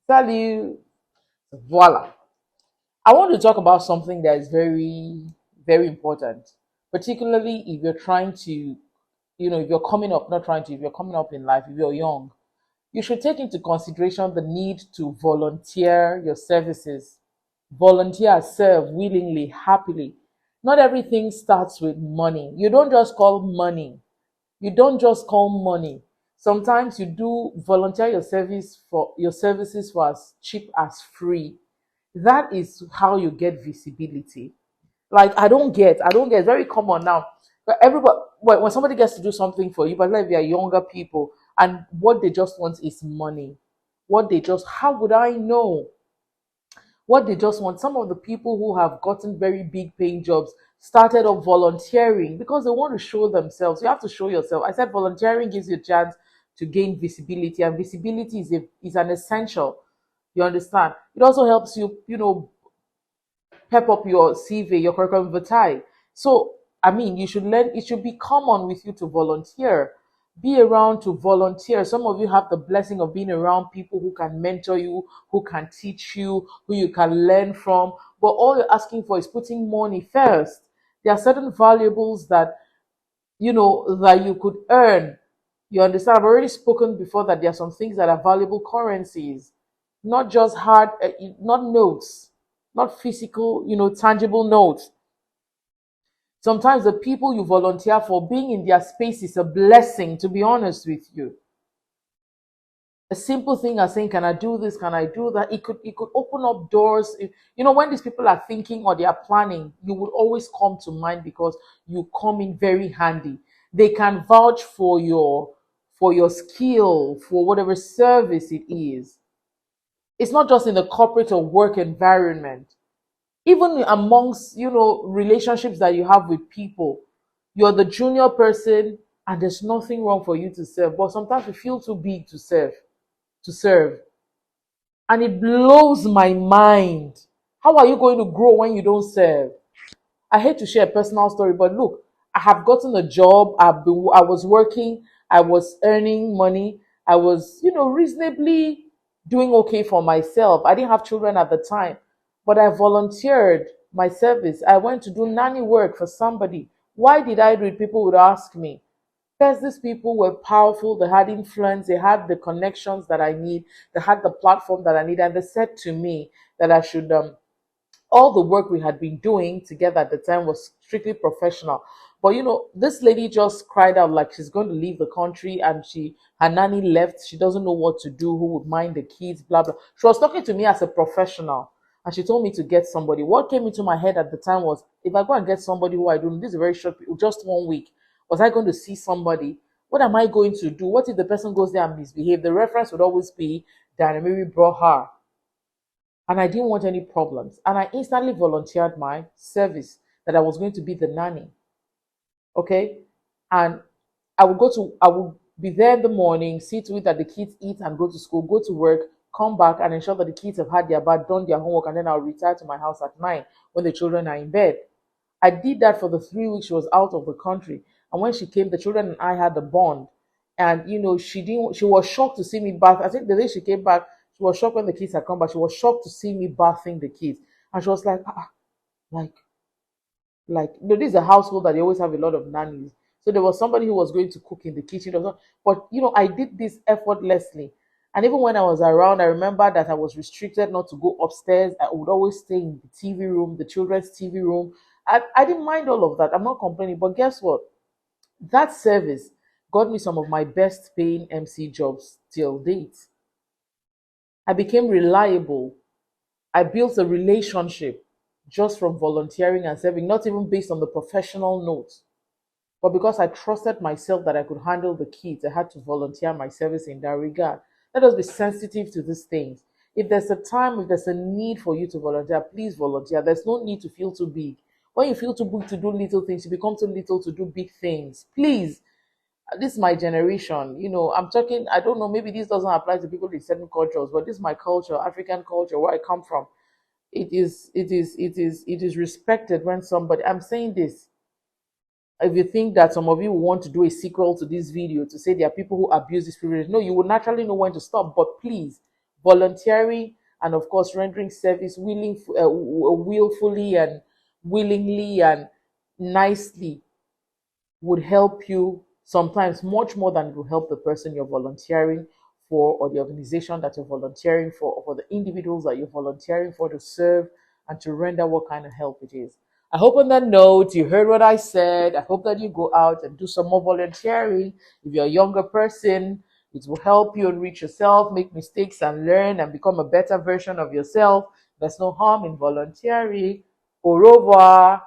Salut. Voila. I want to talk about something that is very, very important, particularly if you're trying to, if you're coming up, not trying to, if you're coming up in life, if you're young, you should take into consideration the need to volunteer your services. Volunteer, serve willingly, happily. Not everything starts with money. You don't just call money. You don't just call money. Sometimes you do volunteer your services for as cheap as free. That is how you get visibility. Like I don't get it's very common now. But everybody when somebody gets to do something for you, but like they are younger people and what they just want is money. How would I know? What they just want. Some of the people who have gotten very big paying jobs started off volunteering because they want to show themselves. You have to show yourself. I said volunteering gives you a chance to gain visibility, and visibility is an essential. You understand? It also helps you, pep up your CV, your curriculum vitae. So, I mean, you should learn, it should be common with you to volunteer. Be around to volunteer. Some of you have the blessing of being around people who can mentor you, who can teach you, who you can learn from. But all you're asking for is putting money first. There are certain valuables that you could earn. You understand? I've already spoken before that there are some things that are valuable currencies, not just hard, not notes, not physical, tangible notes. Sometimes the people you volunteer for, being in their space is a blessing, to be honest with you. A simple thing as saying, can I do this? Can I do that? It could open up doors. When these people are thinking or they are planning, you will always come to mind because you come in very handy. They can vouch for your skill, for whatever service it is. It's not just in the corporate or work environment. Even amongst, relationships that you have with people, you're the junior person and there's nothing wrong for you to serve. But sometimes we feel too big to serve. And it blows my mind. How are you going to grow when you don't serve? I hate to share a personal story, but look, I have gotten a job. I was working. I was earning money. I was, reasonably doing okay for myself. I didn't have children at the time, but I volunteered my service. I went to do nanny work for somebody. Why did I do it? People would ask me. Because these people were powerful, they had influence, they had the connections that I need, they had the platform that I need, and they said to me that I should all the work we had been doing together at the time was strictly professional. But this lady just cried out like she's going to leave the country, and her nanny left. She doesn't know what to do, who would mind the kids, blah blah. She was talking to me as a professional, and she told me to get somebody. What came into my head at the time was, if I go and get somebody who I don't, this is a very short, just 1 week. Was I going to see somebody? What am I going to do? What if the person goes there and misbehave? The reference would always be that maybe brought her, and I didn't want any problems. And I instantly volunteered my service that I was going to be the nanny. Okay. And I would be there in the morning, see to it that the kids eat and go to school, go to work, come back and ensure that the kids have had their bath, done their homework, and then I'll retire to my house at 9 when the children are in bed. I did that for the 3 weeks she was out of the country. And when she came, the children and I had a bond. And she was shocked to see me bath. I think the day she came back, she was shocked when the kids had come back. She was shocked to see me bathing the kids. And she was like, like, this is a household that they always have a lot of nannies. So there was somebody who was going to cook in the kitchen. But I did this effortlessly. And even when I was around, I remember that I was restricted not to go upstairs. I would always stay in the TV room, the children's TV room. I didn't mind all of that. I'm not complaining. But guess what? That service got me some of my best paying MC jobs till date. I became reliable. I built a relationship just from volunteering and serving, not even based on the professional note, but because I trusted myself that I could handle the kids. I had to volunteer my service in that regard. Let us be sensitive to these things. If there's a time, if there's a need for you to volunteer, please volunteer. There's no need to feel too big. When you feel too big to do little things, you become too little to do big things. Please, this is my generation. I'm talking, I don't know, maybe this doesn't apply to people in certain cultures, but this is my culture, African culture, where I come from. It is respected when somebody, I'm saying this, if you think that some of you want to do a sequel to this video to say there are people who abuse this privilege, no, you will naturally know when to stop. But please volunteering and of course rendering service willfully and willingly and nicely would help you sometimes much more than it will help the person you're volunteering for, or the organization that you're volunteering for, or for the individuals that you're volunteering for to serve and to render what kind of help it is. I hope on that note you heard what I said. I hope that you go out and do some more volunteering. If you're a younger person, it will help you enrich yourself, make mistakes and learn and become a better version of yourself. There's no harm in volunteering. Au revoir.